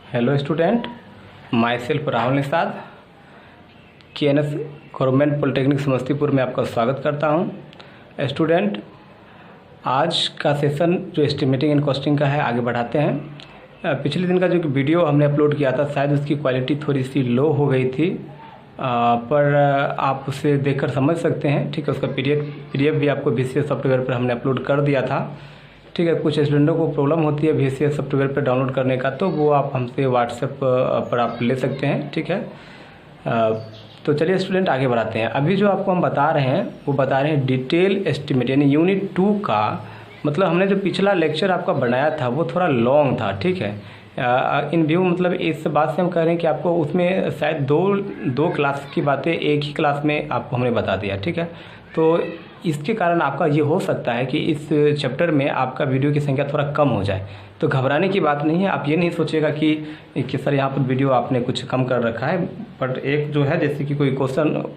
Hello student, my self Rahul Nishad, KNS government polytechnic Samastipur में आपका स्वागत करता हूं। स्टूडेंट, आज का सेशन जो एस्टिमेटिंग एंड कॉस्टिंग का है आगे बढ़ाते हैं। पिछले दिन का जो वीडियो हमने अपलोड किया था शायद उसकी क्वालिटी थोड़ी सी लो हो गई थी, पर आप उसे देखकर समझ सकते हैं। ठीक है, उसका PDF भी आपको VCS सॉफ्टवेयर पर हमने अपलोड कर दिया था। ठीक है, कुछ स्टूडेंटों को प्रॉब्लम होती है VCS सॉफ्टवेयर पर डाउनलोड करने का, तो वो आप हमसे व्हाट्सएप पर आप ले सकते हैं। ठीक है, तो चलिए स्टूडेंट आगे बढ़ाते हैं। अभी जो आपको हम बता रहे हैं वो बता रहे हैं डिटेल एस्टिमेट, यानी यूनिट 2 का। मतलब हमने जो पिछला लेक्चर आपका बनाया था वो थोड़ा लॉन्ग था। ठीक है, इन व्यू मतलब इस बात से हम कह रहे हैं कि आपको उसमें शायद दो क्लास की बातें एक ही क्लास में आपको हमने बता दिया। ठीक है, तो इसके कारण आपका ये हो सकता है कि इस चैप्टर में आपका वीडियो की संख्या थोड़ा कम हो जाए। तो घबराने की बात नहीं है, आप ये नहीं सोचिएगा कि सर यहाँ पर वीडियो आपने कुछ कम कर रखा है। बट एक जो है, जैसे कि कोई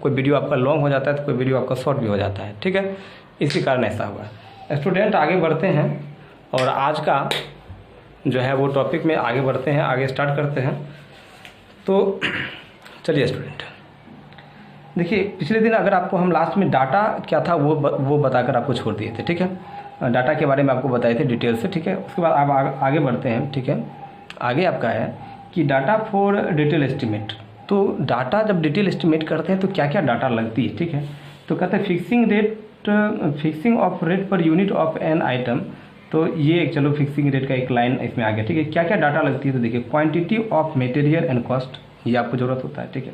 वीडियो आपका लॉन्ग हो जाता है तो कोई वीडियो आपका शॉर्ट भी हो जाता है। ठीक है, इसी कारण ऐसा हुआ। स्टूडेंट आगे बढ़ते हैं और आज का जो है वो टॉपिक में आगे बढ़ते हैं, आगे स्टार्ट करते हैं। तो चलिए स्टूडेंट, देखिए पिछले दिन अगर आपको हम लास्ट में डाटा क्या था वो बताकर आपको छोड़ दिए थे। ठीक है, डाटा के बारे में आपको बताए थे डिटेल से। ठीक है, उसके बाद आप आगे बढ़ते हैं। ठीक है, आगे आपका है कि डाटा फॉर डिटेल एस्टिमेट। तो डाटा जब डिटेल एस्टिमेट करते हैं तो क्या क्या डाटा लगती है। ठीक है, तो कहते हैं fixing of rate per unit of an item. तो ये चलो फिक्सिंग रेट का एक लाइन इसमें आ गया। ठीक है, क्या क्या डाटा लगती है तो देखिए, quantity of material and cost, ये आपको ज़रूरत होता है। ठीक है,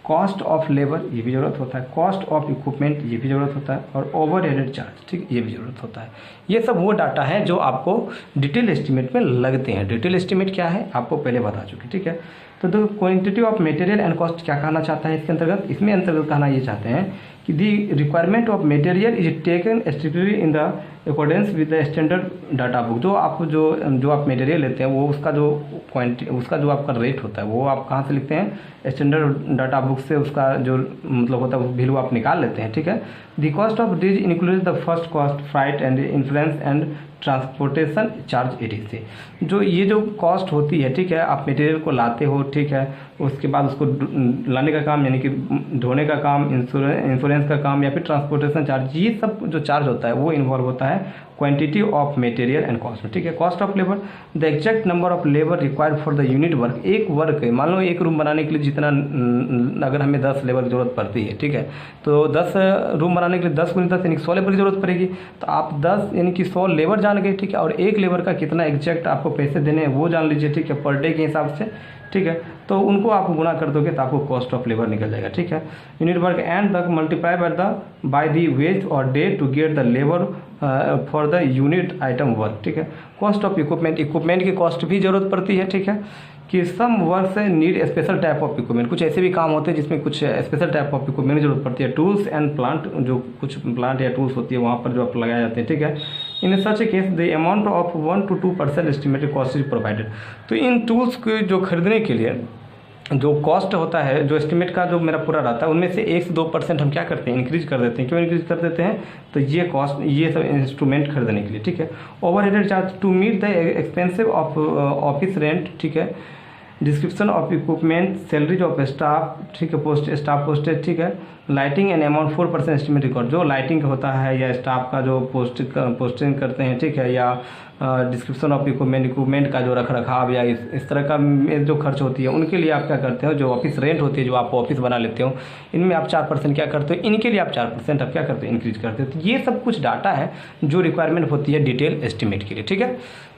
कॉस्ट ऑफ लेबर, ये भी ज़रूरत होता है। कॉस्ट ऑफ इक्विपमेंट, ये भी ज़रूरत होता है। और ओवर हेडेड चार्ज, ठीक, ये भी ज़रूरत होता है। ये सब वो डाटा है जो आपको डिटेल एस्टिमेट में लगते हैं। डिटेल एस्टिमेट क्या है आपको पहले बता चुके। ठीक है, तो quantity of material and cost क्या कहना चाहता है इसके अंतर्गत? इसमें अंतर्गत कहना ये चाहते हैं कि the requirement of material is taken strictly in the accordance with the standard data book. जो आप मटेरियल लेते हैं वो उसका जो आपका रेट होता है वो आप कहाँ से लिखते हैं? स्टैंडर्ड डाटा बुक से उसका जो मतलब होता है वो वैल्यू आप निकाल लेते हैं। ठीक है, the cost of these include the first cost, freight and influence and transportation charge ETC। जो ये जो कॉस्ट होती है, ठीक है, आप मटेरियल को लाते हो, ठीक है, उसके बाद उसको लाने का काम यानी कि ढोने का काम, इंश्योरेंस का काम या फिर ट्रांसपोर्टेशन चार्ज, ये सब जो चार्ज होता है वो इन्वॉल्व होता है quantity of material and cost में। ठीक है, cost of labour, the exact number of labour required for the unit work. एक वर्क है, मान लो एक रूम बनाने के लिए जितना अगर हमें 10 लेबर की जरूरत पड़ती है, ठीक है, तो 10 रूम बनाने के लिए 10 × 10 यानी 100 लेबर की जरूरत पड़ेगी। तो आप 10 यानी कि 100 लेबर जान गए। ठीक है, और एक लेबर का कितना एग्जैक्ट आपको पैसे देने हैं वो जान लीजिए। ठीक है, पर डे के हिसाब से। ठीक है, तो उनको आप गुणा कर दोगे तो आपको कॉस्ट ऑफ लेबर निकल जाएगा। ठीक है, unit work and the multiply by the wage और day to get the labour for the unit item work. ठीक है, कॉस्ट ऑफ इक्विपमेंट की कॉस्ट भी जरूरत पड़ती है। ठीक है, कि some work need special type of equipment, कुछ ऐसे भी काम होते हैं जिसमें कुछ स्पेशल टाइप ऑफ इक्विपमेंट की जरूरत पड़ती है। टूल्स एंड प्लांट, जो कुछ प्लांट या टूल्स होती है वहाँ पर जो आप लगाए जाते हैं। ठीक है, in such a case the amount of 1 to 2% estimated cost is provided. तो इन टूल्स को जो खरीदने के लिए जो कॉस्ट होता है, जो एस्टिमेट का जो मेरा पूरा रहता है, उनमें से 1 से 2% हम क्या करते हैं? इंक्रीज कर देते हैं। क्यों इंक्रीज कर देते हैं? तो ये कॉस्ट, ये सब इंस्ट्रूमेंट खरीदने के लिए। ठीक है, over headed charge to meet the expensive of office rent. ठीक है, description of equipment, salaries of staff, ठीक है, स्टाफ पोस्टेज। ठीक है, lighting and amount 4% estimate record, जो लाइटिंग होता है या स्टाफ का जो पोस्टिंग करते हैं। ठीक है, या डिस्क्रिप्शन ऑफ इक्विपमेंट का जो रख रखाव या इस तरह का जो खर्च होती है उनके लिए आप क्या करते हो? जो ऑफिस रेंट होती है, जो आप ऑफिस बना लेते हो, इनमें आप 4% क्या करते हो? इनके लिए आप 4% आप क्या करते हो? इंक्रीज करते हो। तो ये सब कुछ डाटा है जो रिक्वायरमेंट होती है डिटेल एस्टिमेट के लिए। ठीक है,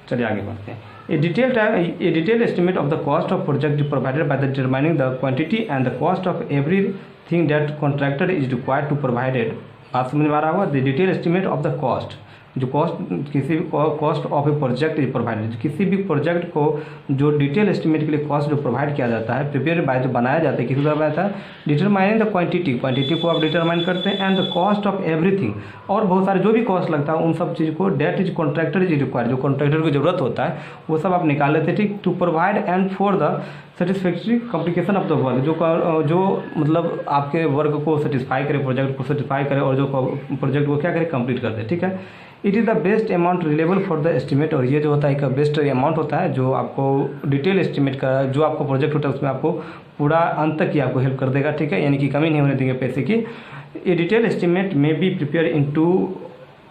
चलिए आगे बढ़ते हैं। A detailed estimate of the cost of project is provided by determining the quantity and the cost of everything that contractor is required to provide it। बात समझ में आ रहा होगा? The detailed estimate of the cost, जो cost of A project is provided, किसी भी project को जो डिटेल एस्टिमेट के लिए कॉस्ट जो प्रोवाइड किया जाता है, प्रिपेयर बाय जो बनाया जाता है, किसी द्वारा बनाया जाता है, डिटरमाइनिंग द क्वांटिटी को आप डिटरमाइन करते हैं, and the cost of everything, और बहुत सारे जो भी कॉस्ट लगता है उन सब चीज़ को that is contractor is required, जो कॉन्ट्रैक्टर की जरूरत होता है वो सब आप निकाल लेते हैं। ठीक, to provide and for the satisfactory complication of the work, जो मतलब आपके वर्क को सेटिस्फाई करे, प्रोजेक्ट को सेटिस्फाई करे और जो प्रोजेक्ट को क्या करे? कंप्लीट कर दे। ठीक है, it is the best amount reliable for the estimate. और ये जो होता है एक बेस्ट अमाउंट होता है जो आपको डिटेल एस्टिमेट का जो आपको प्रोजेक्ट होता है उसमें आपको पूरा अंत तक ही आपको हेल्प कर देगा, ठीक है, यानी कि कमी नहीं होने देंगे पैसे की। ए डिटेल एस्टिमेट में बी प्रिपेयर इन 2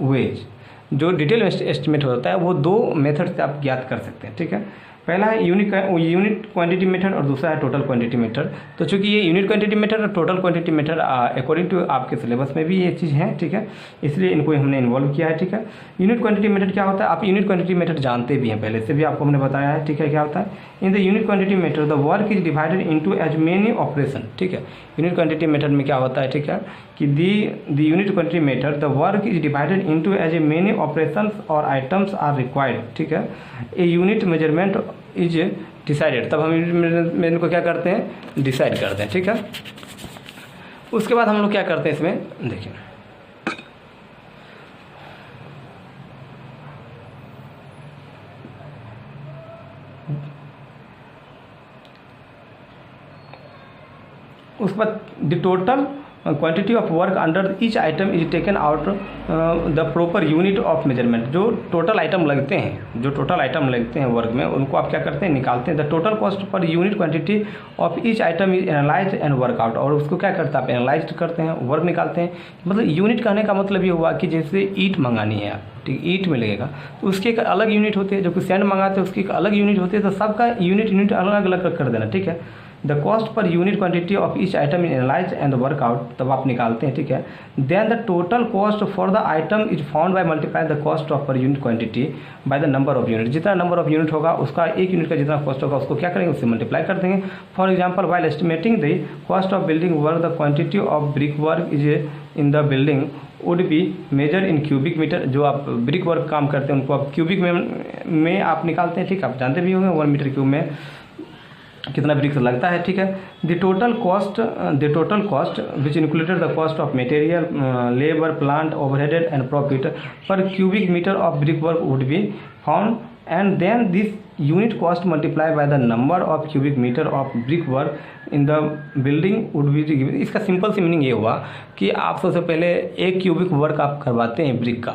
वेज। जो डिटेल एस्टिमेट होता है वो 2 मेथड से आप ज्ञात कर सकते हैं, ठीक है। पहला है यूनिट क्वांटिटी मेथड और दूसरा है टोटल क्वांटिटी मेथड। तो चूंकि ये यूनिट क्वांटिटी मेथड और total quantity method according to आपके सिलेबस में भी ये चीज़ है, ठीक है, इसलिए इनको हमने इन्वॉल्व किया है, ठीक है। यूनिट क्वांटिटी मेथड क्या होता है, आप यूनिट क्वांटिटी मेथड जानते भी हैं, पहले से भी आपको हमने बताया है, ठीक है। क्या होता है, in the unit quantity method the work is divided into as many operation, ठीक है। यूनिट क्वांटिटी मेथड में क्या होता है, ठीक है, कि the unit quantity method the work is divided into as a many operations और आइटम्स आर रिक्वायर्ड, ठीक है। A unit measurement is decided, तब हम यूनिट मेजरमेंट को क्या करते हैं, डिसाइड करते हैं, ठीक है। उसके बाद हम लोग क्या करते हैं इसमें, देखिए उसके बाद the total quantity of work under each item is taken out the proper unit of measurement. जो टोटल आइटम लगते हैं वर्क में, उनको आप क्या करते हैं, निकालते हैं। The total cost per unit quantity of each item is analyse and work out. और उसको क्या करते हैं, आप एनालाइज करते हैं, वर्क निकालते हैं। मतलब यूनिट कहने का मतलब ये हुआ कि जैसे ईंट मंगानी है आप, ठीक, ईंट में लगेगा तो उसकी एक अलग यूनिट होती है, जो कि सैंड मंगाते हैं उसकी एक अलग यूनिट होती है, तो सबका यूनिट अलग अलग कर देना, ठीक है। The cost per unit quantity of each item is analyse and work out, तब आप निकालते हैं, ठीक है। Then the total cost for the item is found by multiply the cost of per unit quantity by the number of unit. जितना number of unit होगा उसका एक यूनिट का जितना कॉस्ट होगा उसको क्या करेंगे, उससे मल्टीप्लाई कर देंगे। For example while estimating the cost of building work the quantity of brick work is in the building would be measure in cubic metre. जो आप ब्रिक वर्क काम करते हैं उनको आप क्यूबिक में आप निकालते हैं, ठीक, आप जानते भी होंगे 1 मीटर क्यूब में कितना ब्रिक्स लगता है, ठीक है। The total cost which included the cost of material, labour, plant, overhead and profit per cubic metre of brick work would be found and then this unit cost multiply by the number of cubic metre of brick work in the building would be given. इसका simple सी meaning ये हुआ कि आप सबसे पहले 1 cubic work आप करवाते हैं ब्रिक का,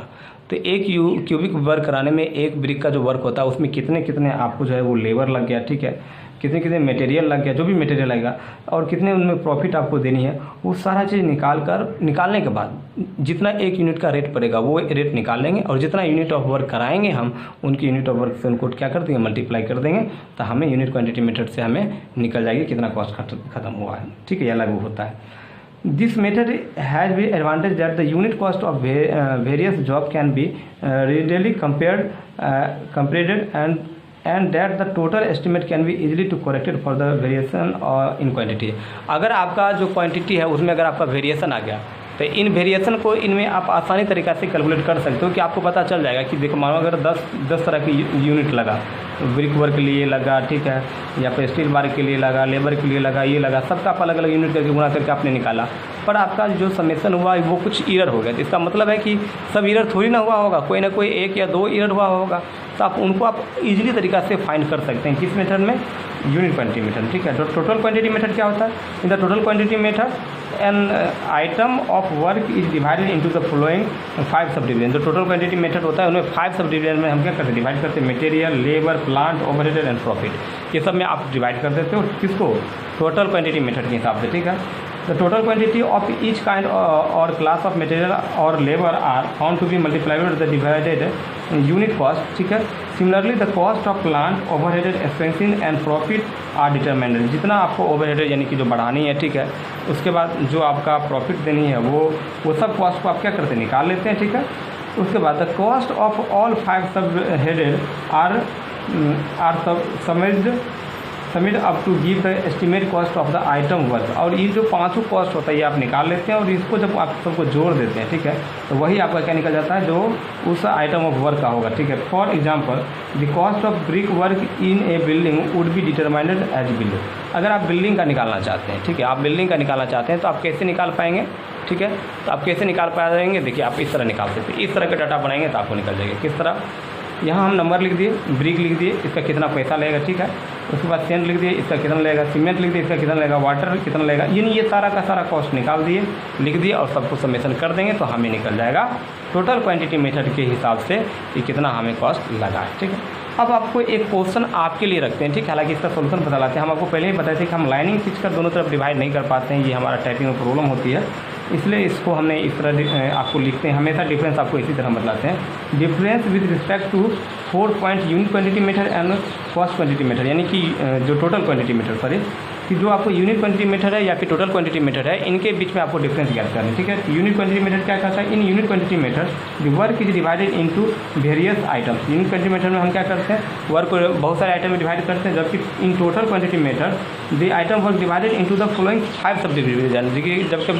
तो 1 क्यूबिक वर्क कराने में 1 ब्रिक का जो वर्क होता है उसमें कितने कितने आपको जो है वो लेबर लग गया, ठीक है, कितने कितने मटेरियल लग गया, जो भी मटेरियल लगेगा, और कितने उनमें प्रॉफिट आपको देनी है, वो सारा चीज़ निकालने के बाद जितना 1 यूनिट का रेट पड़ेगा वो रेट निकाल लेंगे, और जितना यूनिट ऑफ वर्क कराएंगे हम उनकी यूनिट ऑफ वर्क से उनको क्या कर देंगे, मल्टीप्लाई कर देंगे, तो हमें यूनिट क्वांटिटी मेथड से हमें निकल जाएगी कितना कॉस्ट खत्म हुआ है, ठीक है, यह लागू होता है। This method has the advantage that the unit cost of various jobs can be readily compared and that the total estimate can be easily to corrected for the variation in quantity। अगर आपका जो quantity है उसमें अगर आपका variation आ गया तो इन variation को इनमें आप आसानी तरीक़ा से कैलकुलेट कर सकते हो कि आपको पता चल जाएगा कि देखो मानो अगर 10 तरह की यूनिट लगा, ब्रिक वर्क के लिए लगा, ठीक है, या फिर स्टील बार के लिए लगा, लेबर के लिए लगा, ये लगा, सबका आप अलग अलग यूनिट करके गुणा करके आपने निकाला, पर आपका जो समेशन हुआ वो कुछ ईरर हो गया। तो इसका मतलब है कि सब ईरर थोड़ी ना हुआ होगा, कोई ना कोई 1 या 2 ईरर हुआ होगा, तो आप उनको आप इजीली तरीक़ा से फाइंड कर सकते हैं। किस मेथड में, यूनिट क्वांटिटी मेथड, ठीक है। तो टोटल क्वांटिटी मेथड क्या होता है, in the total quantity method an item of work is divided into the following 5 sub division. जो टोटल क्वांटिटी मेथड होता है उनमें 5 सब डिवीजन में हम क्या करते हैं, डिवाइड करते हैं, material, labour, plant, overhead and profit, ये सब में आप डिवाइड कर देते हो, किसको, टोटल क्वांटिटी मेथड के हिसाब से, ठीक है। The total quantity of each kind और क्लास ऑफ मटेरियल और labour are found to be multiplied with the divided unit cost, ठीक है। Similarly the cost of plant, overhead expensive and profit are determined. जितना आपको overhead यानी कि जो बढ़ानी है, ठीक है, उसके बाद जो आपका प्रॉफिट देनी है वो सब कॉस्ट को आप क्या करते हैं, निकाल लेते हैं, ठीक है। उसके बाद the cost of all 5 sub headed are submit up to give the estimate cost of the item work. और ये जो 5 कॉस्ट होता है ये आप निकाल लेते हैं और इसको जब आप सबको जोड़ देते हैं, ठीक है, तो वही आपका क्या निकल जाता है, जो उस आइटम ऑफ वर्क का होगा, ठीक है। For example the cost of brick work in a building would be determined as below. अगर आप बिल्डिंग का निकालना चाहते हैं, ठीक है, आप बिल्डिंग का निकालना चाहते हैं तो आप कैसे निकाल पाएंगे, ठीक है, तो आप कैसे निकाल पाएंगे, देखिए आप इस तरह निकाल सकते हैं, इस तरह का डाटा बनाएंगे तो आपको निकल जाएगा, किस तरह, यहाँ हम नंबर लिख दिए, ब्रिक लिख दिए, इसका कितना पैसा लगेगा, ठीक है। उसके बाद सेंट लिख दिए, इसका कितना लगेगा, सीमेंट लिख दिए, इसका कितना लगेगा, वाटर कितना लगेगा, ये सारा का सारा कॉस्ट निकाल दिए, लिख दिए और सबको समेशन कर देंगे तो हमें निकल जाएगा टोटल क्वांटिटी मेथड के हिसाब से कि कितना हमें कॉस्ट लगा है, ठीक है। अब आपको एक क्वेश्चन आपके लिए रखते हैं, ठीक है। हालांकि इसका सोल्यूशन बता लाते हैं। हम आपको पहले ही बताए थे कि हम लाइनिंग खींचकर दोनों तरफ डिवाइड नहीं कर पाते हैं, ये हमारा टाइपिंग में प्रॉब्लम होती है, इसलिए इसको हमने इस तरह आपको लिखते हैं। हमेशा डिफरेंस आपको इसी तरह बतलाते हैं। Difference with respect to 4 point unit quantity method and cost quantity method, यानी कि जो टोटल क्वांटिटी मेथड, सॉरी, कि जो आपको यूनिट क्वांटिटी मेथड है या फिर टोटल क्वांटिटी मेथड है, इनके बीच में आपको डिफरेंस ज्ञात करना है, ठीक है। यूनिट क्वांटिटी मेथड क्या करता है, in unit quantity method the work is divided into various items. Unit quantity method में हम क्या करते हैं, वर्क को बहुत सारे आइटम में डिवाइड करते हैं, जबकि in total quantity method the item work divided into the following 5 sub division. देखिए जबकि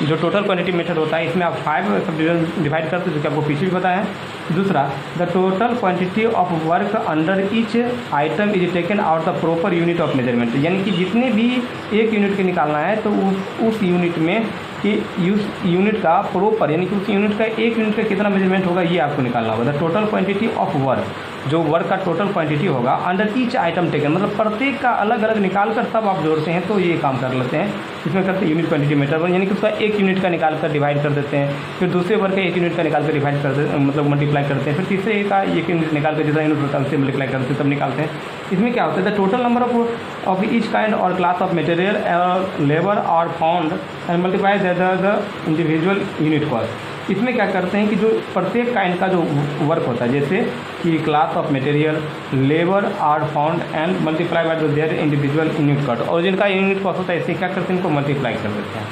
जो टोटल क्वांटिटी मेथड होता है इसमें आप 5 सब डिविजन डिवाइड करते हैं, जो कि आपको पीछे भी बताया है। दूसरा, the total quantity of work under each item is taken out the proper unit of measurement, यानी कि जितने भी एक यूनिट के निकालना है तो उस यूनिट में कि उस यूनिट का प्रॉपर, यानी कि उस यूनिट का एक यूनिट का कितना मेजरमेंट होगा ये आपको निकालना होगा। The total quantity of work, जो वर्क का टोटल क्वांटिटी होगा अंडर ईच आइटम टेकन, मतलब प्रत्येक का अलग अलग निकाल कर तब आप जोड़ते हैं, तो ये काम कर लेते हैं। इसमें करते हैं यूनिट क्वांटिटी मेथड, यानी कि उसका एक यूनिट का निकाल कर डिवाइड कर देते हैं, फिर दूसरे वर्क का एक यूनिट का निकाल कर डिवाइड कर देते, मतलब मल्टीप्लाई करते हैं, फिर तीसरे का एक यूनिट निकाल कर जितना यूनिट होता है उससे मल्टीप्लाई करते हैं, तब निकालते हैं। इसमें क्या होता है, the total number of each kind और क्लास ऑफ मटेरियल लेबर और found and multiply the individual unit cost. इसमें क्या करते हैं कि जो प्रत्येक काइंड का जो वर्क होता है, जैसे कि class of material, labour are found and multiply by their individual unit cost, और जिनका यूनिट कॉस्ट होता है इससे क्या करते हैं, इनको मल्टीप्लाई कर देते हैं।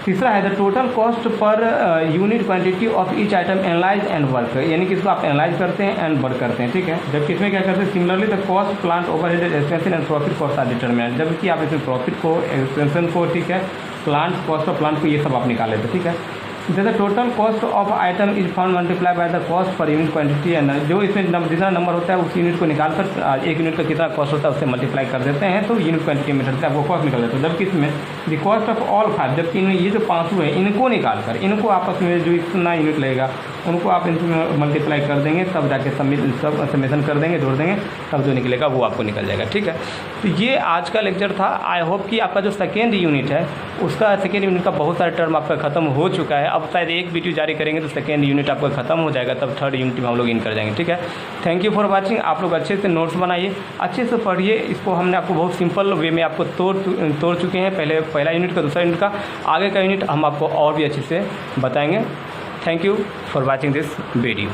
तीसरा है the total cost per unit quantity of each item analyse and work, यानी कि इसको आप एनालाइज करते हैं एंड वर्क करते हैं, ठीक है। जबकि इसमें क्या करते हैं, similarly the cost plant overhead expansion and profit cost are determinant, जबकि आप इसमें प्रॉफिट को, एक्सपेंशन को, ठीक है, प्लांट कॉस्ट ऑफ प्लांट को, ये सब आप निकाल लेते हैं, ठीक है। The total cost of item is found multiply by the cost per unit quantity and, जो इसमें जितना नंबर होता है उस यूनिट को निकाल कर एक यूनिट का कितना कॉस्ट होता है उससे मल्टीप्लाई कर देते हैं, तो यूनिट क्वांटिटी मेथड से आपको कॉस्ट निकल देते हैं। जबकि इसमें द कॉस्ट ऑफ ऑल 5, जबकि ये जो 5 है इनको निकाल कर, इनको आपस में जो इतना यूनिट लगेगा उनको आप इनसे मल्टीप्लाई कर देंगे, तब जाके सब समेशन कर देंगे, जोड़ देंगे, तब जो निकलेगा वो आपको निकल जाएगा, ठीक है। तो ये आज का लेक्चर था। आई होप कि आपका जो सेकेंड यूनिट है उसका, सेकेंड यूनिट का बहुत सारे टर्म आपका खत्म हो चुका है। अब शायद एक वीडियो जारी करेंगे तो सेकेंड यूनिट आपका खत्म हो जाएगा, तब थर्ड यूनिट में हम लोग इन कर जाएंगे, ठीक है। Thank you for watching. आप लोग अच्छे से नोट्स बनाइए, अच्छे से पढ़िए इसको। हमने आपको बहुत सिंपल वे में आपको तोड़ चुके हैं, पहला यूनिट का, दूसरा यूनिट का, आगे का यूनिट हम आपको और भी अच्छे से बताएंगे। Thank you for watching this video.